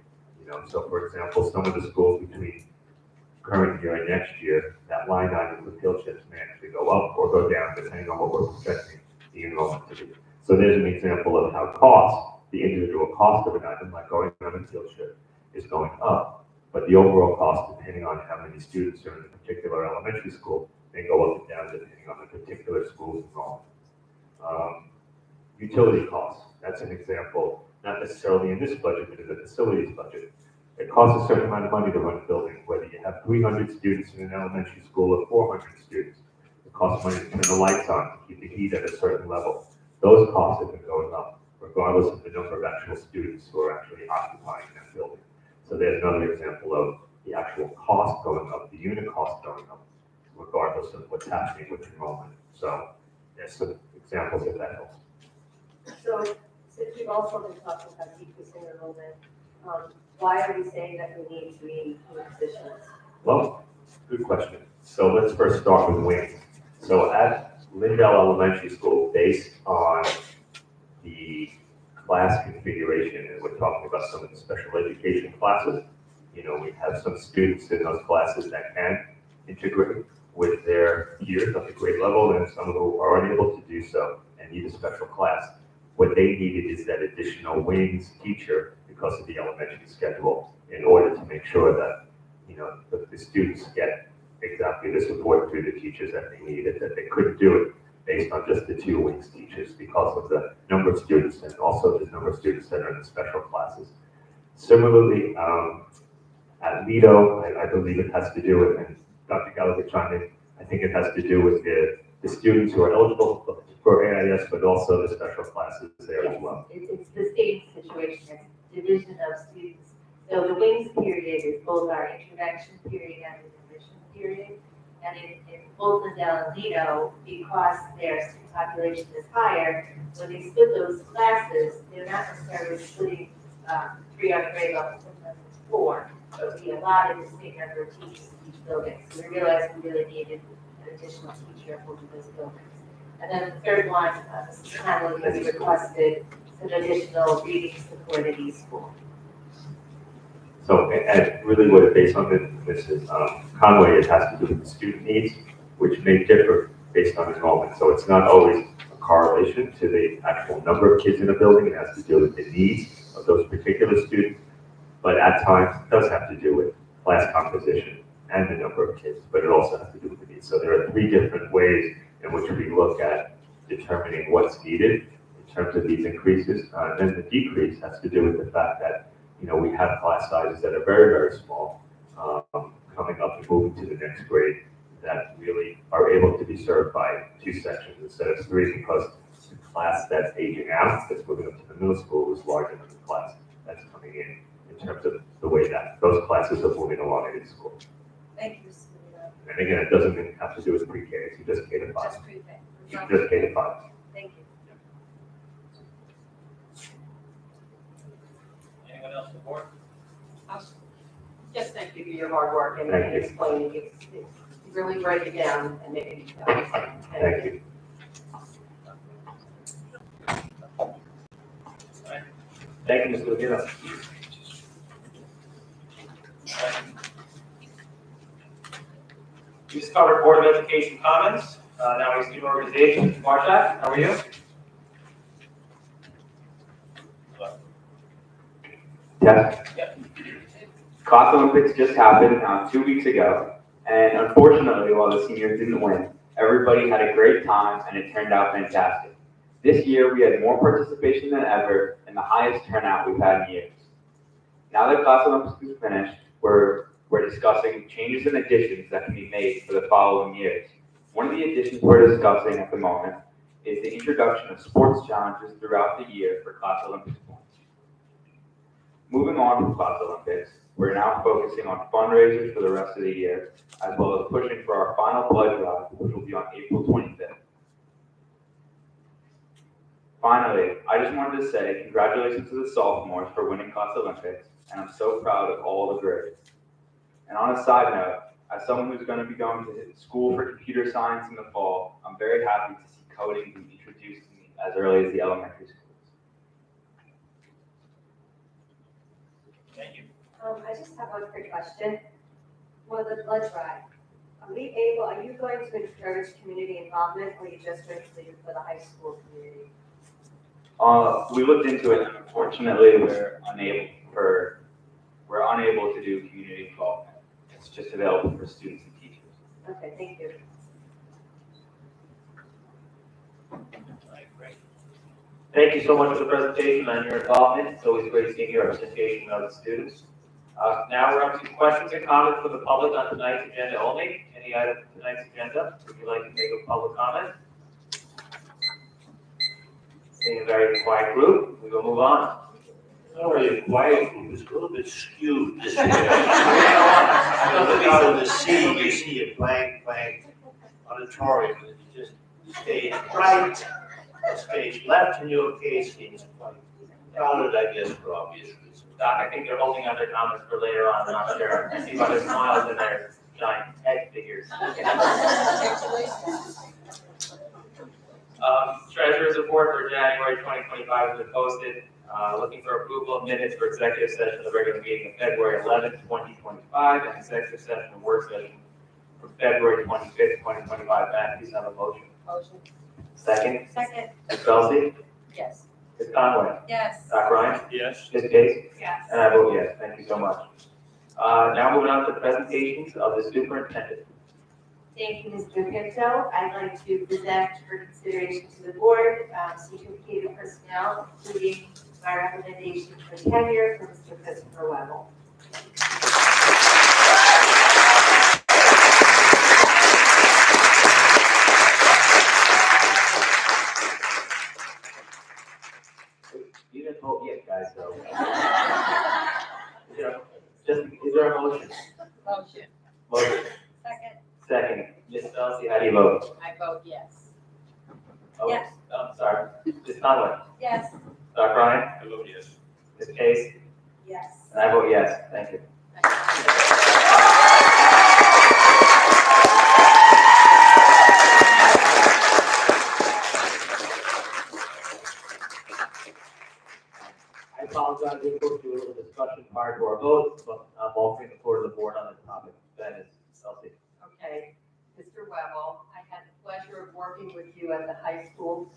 [SPEAKER 17] So for example, some of the schools between current year and next year, that line item for field trips may actually go up or go down depending on what we're projecting the enrollment to be. So there's an example of how the individual cost of an item, like going on a field trip, is going up. But the overall cost, depending on how many students are in a particular elementary school, may go up and down depending on the particular school's enrollment. Utility costs, that's an example, not necessarily in this budget, but in the facilities budget. It costs a certain amount of money to run a building, whether you have 300 students in an elementary school or 400 students. It costs money to turn the lights on, to keep the heat at a certain level. Those costs have been going up, regardless of the number of actual students who are actually occupying that building. So there's another example of the actual cost going up, the unit cost going up, regardless of what's happening with enrollment. So there's some examples if that helps.
[SPEAKER 16] So since we've also been talking about decreasing enrollment, why are we saying that we need 3 new positions?
[SPEAKER 17] Well, good question. So let's first start with wings. So at Lindell Elementary School, based on the class configuration, and we're talking about some of the special education classes, we have some students in those classes that can integrate with their peers at the grade level, and some who are unable to do so and need a special class. What they needed is that additional wings teacher because of the elementary schedule in order to make sure that, the students get exactly the support through the teachers that they needed, that they couldn't do it based on just the 2 wings teachers because of the number of students and also the number of students that are in the special classes. Similarly, at Lido, I believe it has to do with, and Dr. Gallagher chimed in, I think it has to do with the students who are eligible for AIS, but also the special classes there as well.
[SPEAKER 16] It's the same situation, it's division of students. So the wings period is both our intervention period and the division period. And in both Lindell and Lido, because their student population is higher, when they split those classes, they're not necessarily splitting 3 on grade level, sometimes it's 4. So we allotted the same number of teachers in each building. So we realized we really needed an additional teacher for those buildings. And then the third one, Mrs. Connelly has requested some additional reading support at each school.
[SPEAKER 17] So, and really what it based on Mrs. Conway, it has to do with the student needs, which may differ based on enrollment. So it's not always a correlation to the actual number of kids in a building. It has to do with the needs of those particular students. But at times, it does have to do with class composition and the number of kids, but it also has to do with the needs. So there are 3 different ways in which we look at determining what's needed in terms of these increases. And then the decrease has to do with the fact that, we have class sizes that are very, very small, coming up and moving to the next grade that really are able to be served by 2 sections instead of 3 because the class that's aging out, that's moving up to the middle school is larger than the class that's coming in terms of the way that those classes are moving along in school.
[SPEAKER 16] Thank you, Mr.
[SPEAKER 17] And again, it doesn't have to do with pre-K, it's just K to 5.
[SPEAKER 16] Just pre-K.
[SPEAKER 17] Just K to 5.
[SPEAKER 16] Thank you.
[SPEAKER 18] Anyone else on the board?
[SPEAKER 19] Just thank you for your hard work and
[SPEAKER 17] Thank you.
[SPEAKER 19] explaining it. You really break it down and make it detailed.
[SPEAKER 17] Thank you.
[SPEAKER 18] Thank you, Mr. Levino. We just covered Board of Education comments. Now we student organization. Marshak, how are you?
[SPEAKER 20] Yeah. Class Olympics just happened 2 weeks ago, and unfortunately, while the seniors didn't win, everybody had a great time and it turned out fantastic. This year, we had more participation than ever and the highest turnout we've had in years. Now that Class Olympics is finished, we're discussing changes and additions that can be made for the following years. One of the additions we're discussing at the moment is the introduction of sports challenges throughout the year for Class Olympics points. Moving on from Class Olympics, we're now focusing on fundraisers for the rest of the year, as well as pushing for our final blood drive, which will be on April 25th. Finally, I just wanted to say congratulations to the sophomores for winning Class Olympics, and I'm so proud of all the grades. And on a side note, as someone who's going to be going to school for computer science in the fall, I'm very happy to see coding being introduced to me as early as the elementary schools.
[SPEAKER 18] Thank you.
[SPEAKER 16] I just have one quick question. For the blood drive, are you going to encourage community involvement, or are you just going to leave it for the high school community?
[SPEAKER 20] We looked into it, and unfortunately, we're unable to do community involvement. It's just available for students and teachers.
[SPEAKER 16] Okay, thank you.
[SPEAKER 18] Thank you so much for the presentation and your involvement. It's always great seeing your representation of the students. Now we're on to questions and comments from the public on tonight's agenda only. Any item from tonight's agenda? Would you like to make a public comment? Seeing a very quiet group, we will move on.
[SPEAKER 21] Not really quiet group, it's a little bit skewed this year. Out of the sea, you see a blank auditorium, and you just stage right, stage left, in your case seems quite crowded, I guess, for obvious reasons.
[SPEAKER 18] Doc, I think they're holding on their comments for later on, I'm not sure. I see by their smiles and their giant head figures. Treasurer's report for January 2025 has been posted. Looking for approval of minutes for executive session of the regular meeting of February 11th, 2025, and executive session and work session from February 25th, 2025. Matt, please have a motion.
[SPEAKER 12] Motion.
[SPEAKER 18] Second.
[SPEAKER 12] Second.
[SPEAKER 18] Ms. Kelsey?
[SPEAKER 12] Yes.
[SPEAKER 18] Ms. Conway?
[SPEAKER 12] Yes.
[SPEAKER 18] Dr. Ryan?
[SPEAKER 21] Yes.
[SPEAKER 18] Ms. Case?
[SPEAKER 12] Yes.
[SPEAKER 18] And I vote yes. Thank you so much. Now moving on to presentations of the superintendent.
[SPEAKER 22] Thank you, Mr. Pinto. I'd like to present for consideration to the board certificated personnel, including my recommendation for tenure for Mr. Christopher Webble.
[SPEAKER 18] You didn't vote yet, guys, so. Is there a motion?
[SPEAKER 12] Motion.
[SPEAKER 18] Motion.
[SPEAKER 12] Second.
[SPEAKER 18] Second. Ms. Kelsey, how do you vote?
[SPEAKER 12] I vote yes.
[SPEAKER 18] Oh,
[SPEAKER 12] Yes.
[SPEAKER 18] I'm sorry. Ms. Conway?
[SPEAKER 12] Yes.
[SPEAKER 18] Dr. Ryan?
[SPEAKER 21] I vote yes.
[SPEAKER 18] Ms. Case?
[SPEAKER 12] Yes.
[SPEAKER 18] And I vote yes. Thank you. I apologize, we're going to do a little discussion prior to our votes, but I'm offering the floor to the board on this topic. That is Kelsey.
[SPEAKER 23] Okay, Mr. Webble, I had the pleasure of working with you at the high school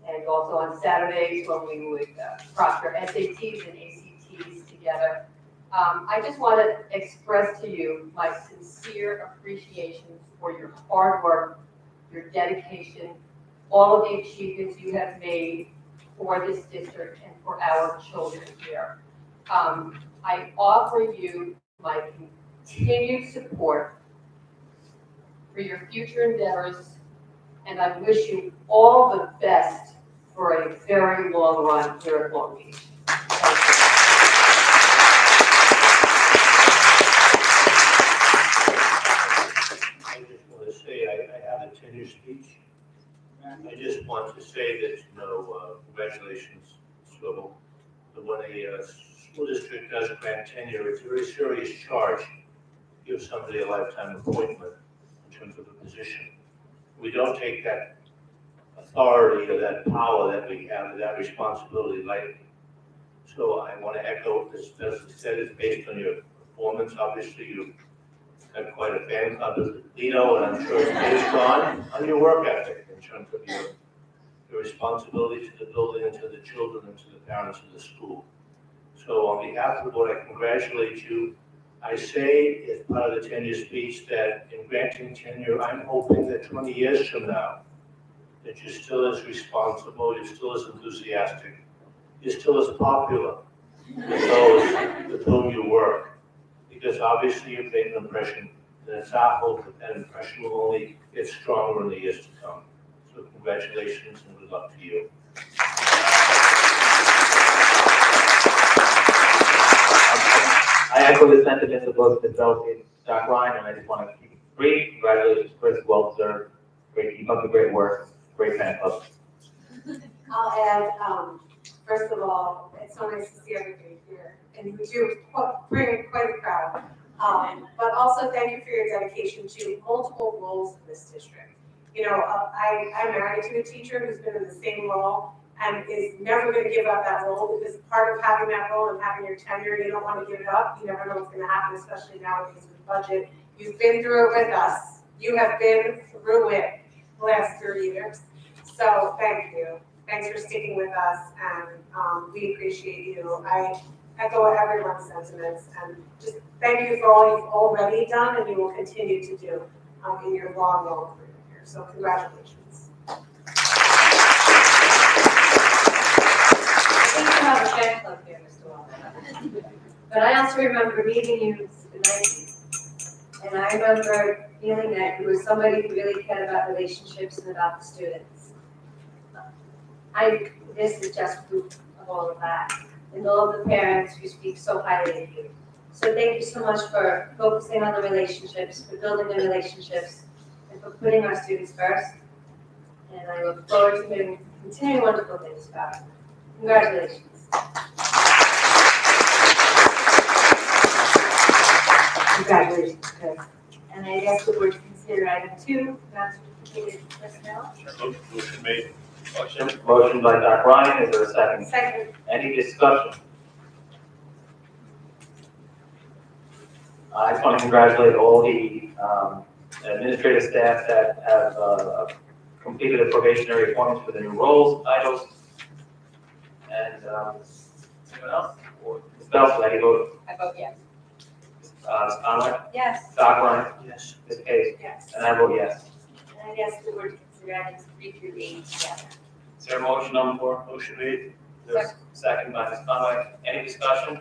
[SPEAKER 23] and also on Saturdays when we would proctor SATs and ACTs together. I just want to express to you my sincere appreciation for your hard work, your dedication, all of the achievements you have made for this district and for our children here. I offer you my continued support for your future endeavors, and I wish you all the best for a very long run here at Long Beach.
[SPEAKER 21] I just want to say, I have a tenure speech. I just want to say that, congratulations, Swivel. When a school district does grant tenure, it's a very serious charge. Give somebody a lifetime appointment in terms of a position. We don't take that authority or that power that we have, that responsibility lightly. So I want to echo what this said, is based on your performance. Obviously, you have quite a fan club as Lino, and I'm sure it's based on your work ethic in terms of your responsibility to the building and to the children and to the parents of the school. So on behalf of the board, I congratulate you. I say, as part of the tenure speech, that in granting tenure, I'm hoping that 20 years from now, that you're still as responsible, you're still as enthusiastic, you're still as popular to do your work. Because obviously you've made an impression, and it's our hope that that impression will only get stronger in the years to come. So congratulations and good luck to you.
[SPEAKER 1] I echo the sentiments of both Ms. Belsky and Dr. Ryan, and I just want to keep it brief. Congratulations, Chris, well deserved. Great, keep up the great work. Great fan club.
[SPEAKER 2] I'll add, first of all, it's so nice to see everybody here, and you do bring quite a crowd. But also thank you for your dedication to multiple roles in this district. You know, I'm married to a teacher who's been in the same role and is never going to give up that role, because part of having that role and having your tenure, you don't want to give it up. You never know what's going to happen, especially nowadays with the budget. You've been through it with us. You have been through it the last 3 years. So thank you. Thanks for sticking with us, and we appreciate you. I echo everyone's sentiments, and just thank you for all you've already done and you will continue to do in your long career here. So congratulations.
[SPEAKER 16] I think you have a fan club here, Mr. Walker. But I also remember meeting you in the 90s. And I remember feeling that you were somebody who really cared about relationships and about the students. This is just proof of all of that. And all of the parents who speak so highly of you. So thank you so much for focusing on the relationships, for building the relationships, and for putting our students first. And I look forward to doing continuing wonderful things about it. Congratulations.
[SPEAKER 2] Congratulations, Chris.
[SPEAKER 16] And I guess we were to consider item 2, non-certificated personnel.
[SPEAKER 21] Motion made.
[SPEAKER 1] Motion by Dr. Ryan, is there a second?
[SPEAKER 2] Second.
[SPEAKER 1] Any discussion? I just want to congratulate all the administrative staff that have completed the probationary appointments for the new roles, titles. And anyone else? Or Ms. Belsky, how do you vote?
[SPEAKER 19] I vote yes.
[SPEAKER 1] Ms. Conway?
[SPEAKER 16] Yes.
[SPEAKER 1] Dr. Ryan?
[SPEAKER 8] Yes.
[SPEAKER 1] Ms. Case?
[SPEAKER 2] Yes.
[SPEAKER 1] And I vote yes.
[SPEAKER 16] And I guess we were to consider items 3 through 8 together.
[SPEAKER 1] Is there a motion on the floor?
[SPEAKER 21] Motion made.
[SPEAKER 1] There's a second by Ms. Conway. Any discussion?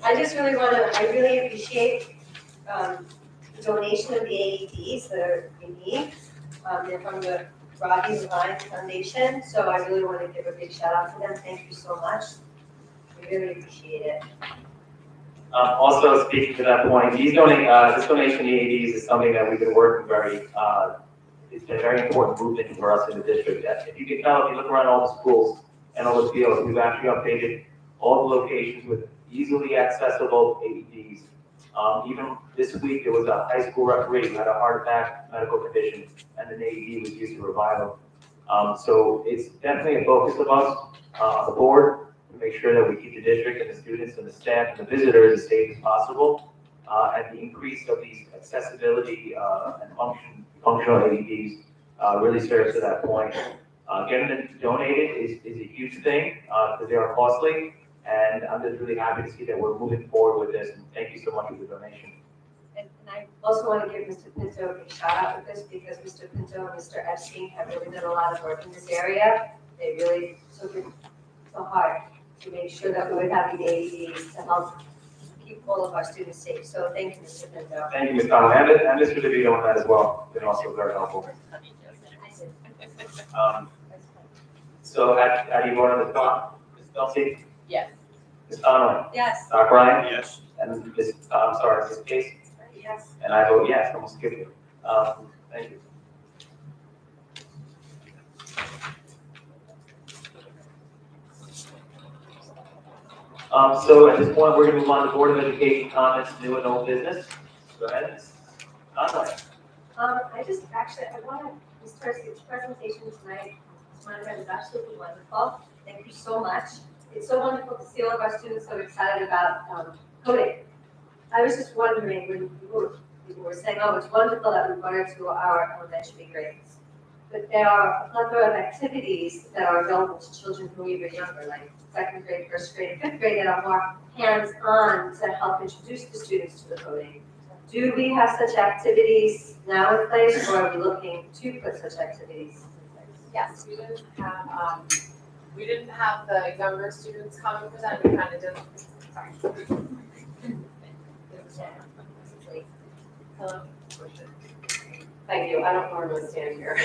[SPEAKER 16] I just really want to, I really appreciate the donation of the AEDs that are in need. They're from the Robbie Levine Foundation, so I really want to give a big shout out to them. Thank you so much. We really appreciate it.
[SPEAKER 1] Also, speaking to that point, this donation to AEDs is something that we've been working it's been a very important movement for us in the district. If you can tell, if you look around all the schools and all the fields, we've actually updated all the locations with easily accessible AEDs. Even this week, there was a high school referee who had a heart attack medical condition, and an AED was used to revive him. So it's definitely a focus of us on the board to make sure that we keep the district and the students and the staff and the visitors as safe as possible. And the increase of these accessibility and functional AEDs really serves to that point. Getting them donated is a huge thing because they are costly. And I'm just really happy to see that we're moving forward with this. And thank you so much for the donation.
[SPEAKER 16] And I also want to give Mr. Pinto a shout out with this because Mr. Pinto and Mr. Epstein have really done a lot of work in this area. They really took it so hard to make sure that we would have the AEDs to help keep all of our students safe. So thank you, Mr. Pinto.
[SPEAKER 1] Thank you, Ms. Conway, and Mr. DeVito on that as well. Been also very helpful. So how do you vote on this, Ms. Belsky?
[SPEAKER 19] Yes.
[SPEAKER 1] Ms. Conway?
[SPEAKER 16] Yes.
[SPEAKER 1] Dr. Ryan?
[SPEAKER 21] Yes.
[SPEAKER 1] And Ms. Ms. Case?
[SPEAKER 2] Yes.
[SPEAKER 1] And I vote yes, almost skipped it. Thank you. So at this point, we're gonna move on to Board of Education comments, new and old business. Go ahead, Ms. Conway.
[SPEAKER 16] I want to start this presentation tonight. This one is absolutely wonderful. Thank you so much. It's so wonderful to see all of our students so excited about coding. I was just wondering when you were saying, oh, it's wonderful that we wanted to our elementary grades. But there are a plethora of activities that are available to children who are even younger, like second grade, first grade, fifth grade, that are more hands-on to help introduce the students to the coding. Do we have such activities now in place, or are we looking to put such activities in
[SPEAKER 4] Yes, we didn't have the younger students come and present, we kind of did, sorry. Hello. Thank you, I don't normally stand here.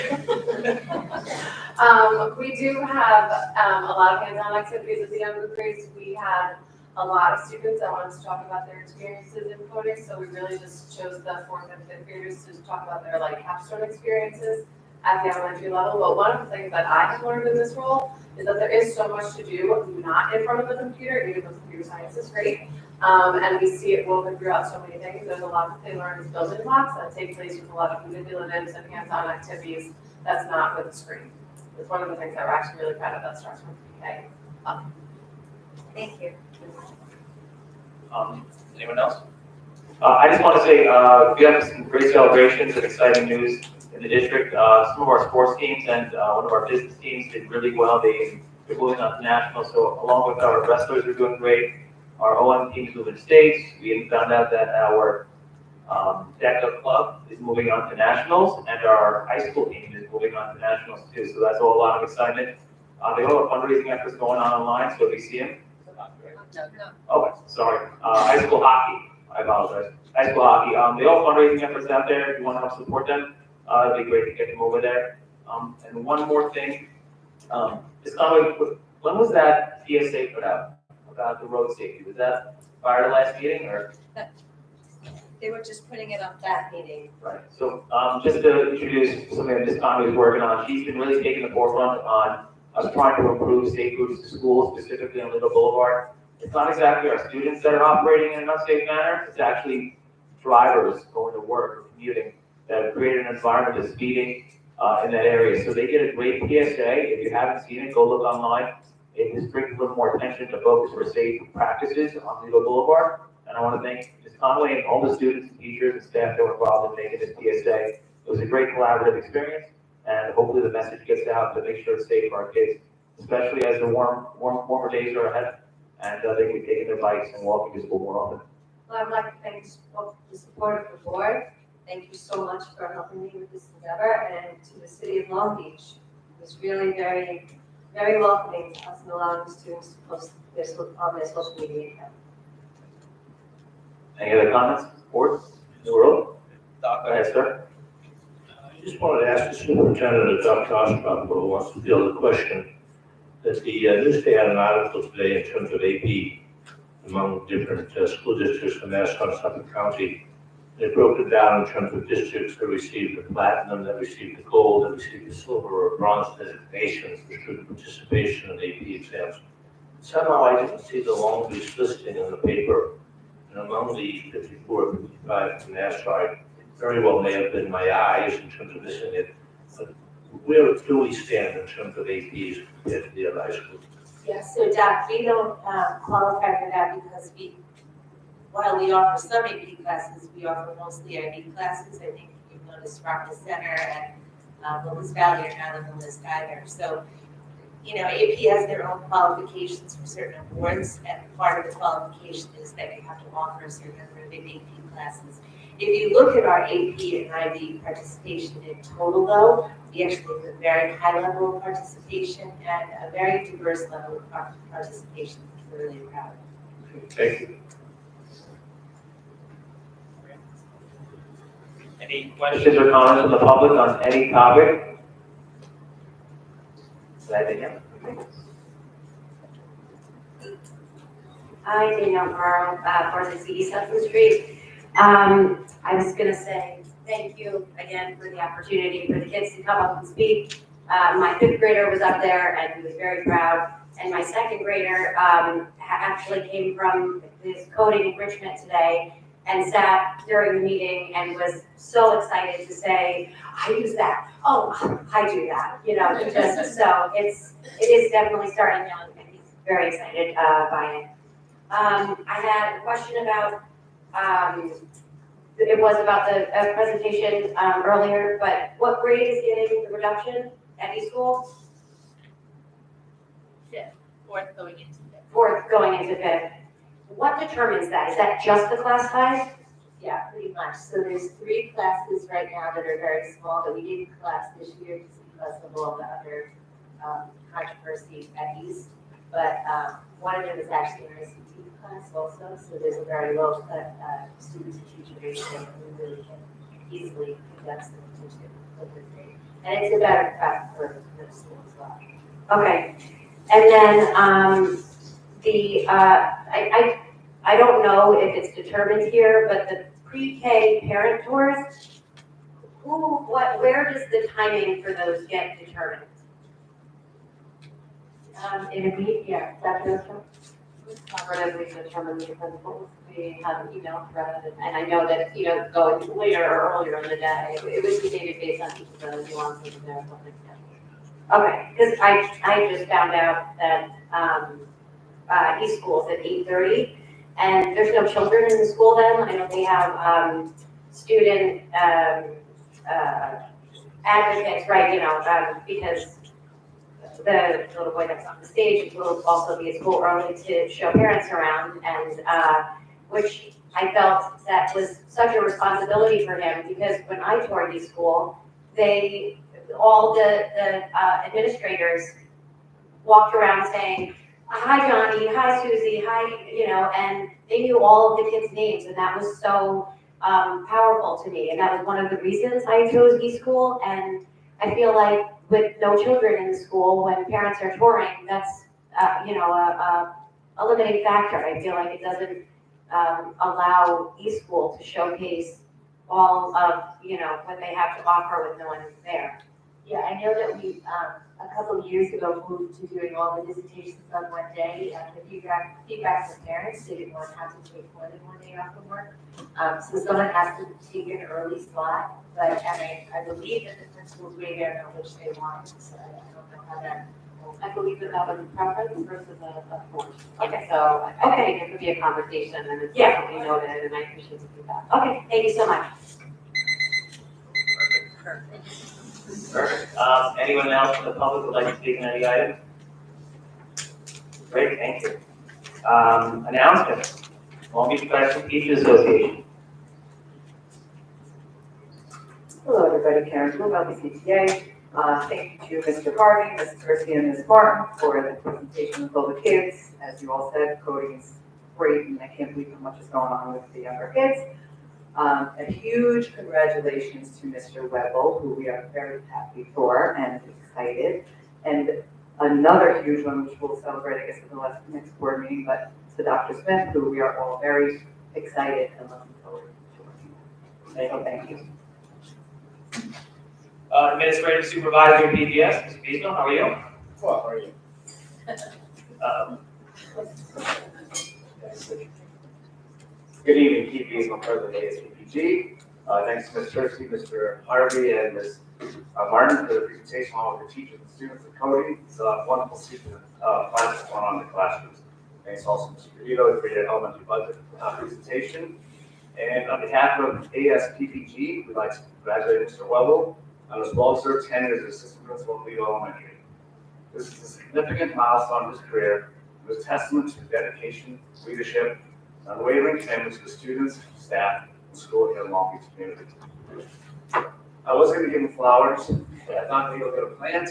[SPEAKER 4] We do have, a lot of hands-on activities with the younger grades. We had a lot of students that wanted to talk about their experiences in coding, so we really just chose the 4th and 5th graders to talk about their like capstone experiences at the elementary level. But one of the things that I have learned in this role is that there is so much to do not in front of the computer, even though computer science is great. And we see it woven throughout so many things. There's a lot that they learn as building blocks that take place with a lot of manipulatives and hands-on activities that's not with the screen. It's one of the things that we're actually really proud of that starts from PK up.
[SPEAKER 16] Thank you.
[SPEAKER 18] Anyone else? I just want to say, we have some great celebrations and exciting news in the district. Some of our sports teams and one of our business teams did really well. They're moving on to national, so along with our wrestlers are doing great. Our OM team is moving states. We even found out that our DECA club is moving on to nationals, and our high school team is moving on to nationals too. So that's all a lot of excitement. They all have fundraising efforts going on online, so if you see them. Oh, sorry. High school hockey. I apologize. High school hockey. They all have fundraising efforts out there. If you want to help support them, it'd be great to get them over there. And one more thing. When was that PSA put out about the road safety? Was that prior to last meeting or?
[SPEAKER 16] They were just putting it up that meeting.
[SPEAKER 18] Right. So just to introduce something that Ms. Conway is working on, she's been really taking the forefront on us trying to improve safe routes to schools, specifically on Little Boulevard. It's not exactly our students that are operating in an unsafe manner. It's actually drivers going to work or commuting that have created an environment of speeding in that area. So they did a great PSA. If you haven't seen it, go look online. It just brings a little more attention to focus for safe practices on Little Boulevard. And I want to thank Ms. Conway and all the students and teachers and staff that were involved in making this PSA. It was a great collaborative experience, and hopefully the message gets out to make sure it's safe for our kids, especially as the warmer days are ahead, and they can be taking their bikes and walking to school more often.
[SPEAKER 16] Well, I'd like to thank the support of the board. Thank you so much for helping me with this endeavor, and to the city of Long Beach. It was really very, very welcoming to us and allowing the students to post this on their social media account.
[SPEAKER 18] Any other comments, board, in the world? Doc, go ahead, sir.
[SPEAKER 21] I just wanted to ask the superintendent of Dr. Oshkosh, who wants to field a question, that the newsday had an article today in terms of AP among different school districts in Nassau and Suffolk County. They broke it down in terms of districts that received the platinum, that received the gold, that received the silver or bronze designations for student participation in AP exams. Somehow I didn't see the Long Beach listing in the paper. And among the 54, 55 from Nassau, it very well may have been my eyes in terms of missing it. But where do we stand in terms of APs compared to the other high schools?
[SPEAKER 16] Yes, so Doc, we don't qualify for that because while we offer some AP classes, we offer mostly IB classes. I think you've noticed Rockville Center and Willis Valley are not on the list either. So, AP has their own qualifications for certain awards, and part of the qualification is that you have to offer a certain number of AP classes. If you look at our AP and IB participation in total, though, we actually have a very high level of participation and a very diverse level of participation, which we're really proud of.
[SPEAKER 21] Thank you.
[SPEAKER 18] Any questions or comments from the public on any topic?
[SPEAKER 5] Hi, Danielle Morrow, 460 East Hudson Street. I was going to say thank you again for the opportunity for the kids to come up and speak. My 5th grader was up there and he was very proud. And my 2nd grader actually came from his coding enrichment today and sat during the meeting and was so excited to say, I use that. Oh, I do that. So it is definitely starting young and he's very excited by it. I had a question about, it was about the presentation earlier, but what grade is getting the reduction at each school?
[SPEAKER 12] 5th, 4th going into 5th.
[SPEAKER 5] 4th going into 5th. What determines that? Is that just the class size?
[SPEAKER 16] Yeah, pretty much. So there's 3 classes right now that are very small that we didn't class this year because we because of all the other controversies at East. But one of them is actually an ICT class also, so there's a very low student to teacher ratio, and we really can easily conduct some teaching with this grade. And it's a better class for middle school as well. Okay, and then I don't know if it's determined here, but the pre-K parent tours, where does the timing for those get determined? In a meet, yeah, Dr. Ochoa?
[SPEAKER 4] Collaboratively determined with the principals. We have an email thread, and I know that, going later or earlier in the day, it would be dated based on each of the nuances of their public schedule.
[SPEAKER 5] Okay, because I just found out that East School's at 8:30, and there's no children in the school then. I know they have student advocates, right, because the little boy that's on the stage will also be at school early to show parents around, and which I felt that was such a responsibility for him, because when I toured East School, all the administrators walked around saying, hi Johnny, hi Susie, hi, and they knew all of the kids' names, and that was so powerful to me, and that was one of the reasons I chose East School. And I feel like with no children in the school, when parents are touring, that's a limiting factor. I feel like it doesn't allow East School to showcase all of what they have to offer with no one there.
[SPEAKER 16] Yeah, I know that we, a couple of years ago, moved to doing all the visitations on one day, and the feedback from parents, they didn't want to have to take more than one day off from work. So someone has to take an early slot, but I believe that the principals weigh in on which they want, so I don't know how that.
[SPEAKER 4] I believe that was a preference versus a force. Okay, so I think it could be a conversation, and it's definitely noted, and I appreciate the feedback.
[SPEAKER 5] Okay, thank you so much.
[SPEAKER 18] Perfect. Anyone else from the public would like to speak on any item? Great, thank you. Announcements. Long Beach Classroom Teachers Association.
[SPEAKER 6] Hello, everybody. Karen Bloom, LBCTA. Thank you to Mr. Harvey, Ms. Percy, and Ms. Martin for the presentation with all the kids. As you all said, coding is great, and I can't believe how much is going on with the younger kids. A huge congratulations to Mr. Webble, who we are very happy for and excited. And another huge one, which we'll celebrate, I guess, at the next board meeting, but to Dr. Smith, who we are all very excited and looking forward to working with. Thank you.
[SPEAKER 18] Administrative Supervisor BGS, Mr. Beagle, how are you?
[SPEAKER 7] Well, how are you? Good evening, Keith Beagle, President of ASPPG. Thanks to Ms. Percy, Mr. Harvey, and Ms. Martin for the presentation, along with the teachers and students of coding. It's a wonderful season of classes going on in the classrooms. Thanks also to Mr. Ito for your elementary budget presentation. And on behalf of ASPPG, we'd like to congratulate Mr. Webble on his well-served tenure as assistant principal of Leo Elementary. This is a significant milestone in his career. It was a testament to his dedication, leadership, and unwavering commitment to the students, staff, and school here in Long Beach community. I was going to give him flowers, but I thought maybe I'll get a plant.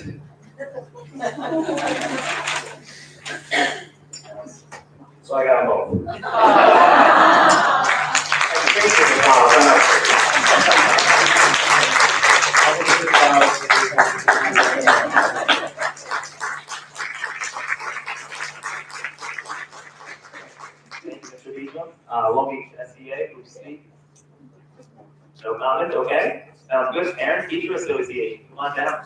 [SPEAKER 7] So I got them both. I think there's a flowers.
[SPEAKER 18] Thank you, Mr. Beagle. Long Beach SEA, who speak? No comment, okay. Sounds good. Parent Teacher Association, come on down.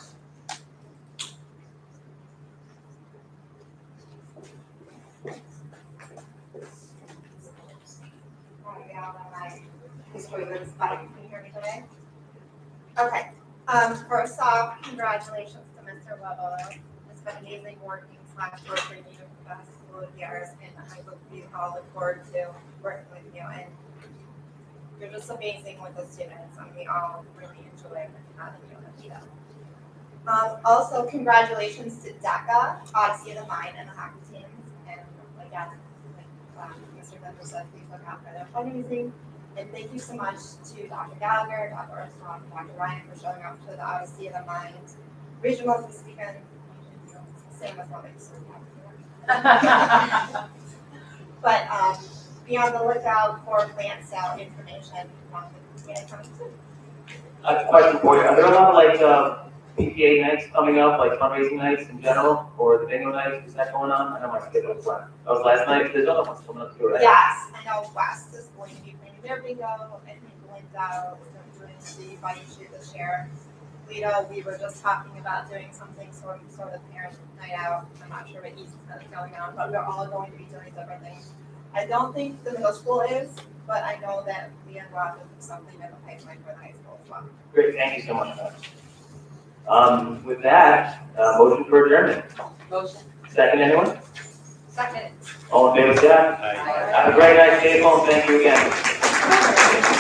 [SPEAKER 9] My history with Spike. Can you hear me today? Okay. First off, congratulations to Mr. Webble. It's been amazing working / working you for the past school years, and I look forward to working with you. And you're just amazing with the students, and we all really enjoy having you on the team. Also, congratulations to DECA, Odyssey of the Mind, and the hockey teams. And again, like Mr. Bender said, please look out for their fundraising. And thank you so much to Dr. Gallagher, Dr. Armstrong, Dr. Ryan for showing up to the Odyssey of the Mind. regionals this weekend, same as what I used to have. But, be on the lookout for plant sale information from the PTA coming soon.
[SPEAKER 1] I have a question for you. Are there a lot of like PTA nights coming up, like fundraising nights in general, or the bingo nights? Is that going on? I know my schedule was planned. That was last night. There's other ones coming up too, right?
[SPEAKER 9] Yes, I know West is going to be playing their bingo, I think Linda is doing the bunny shoot this year. Lita, we were just talking about doing something sort of parent night out. I'm not sure what East is going on, but we're all going to be doing different things. I don't think the middle school is, but I know that we and Rob will do something in the pipeline for the high school as well.
[SPEAKER 1] Great, thank you so much. With that, motion for adjournment.
[SPEAKER 19] Motion.
[SPEAKER 1] Second, anyone?
[SPEAKER 9] Second.
[SPEAKER 1] All in favor, say aye. Have a great night, stay home, thank you again.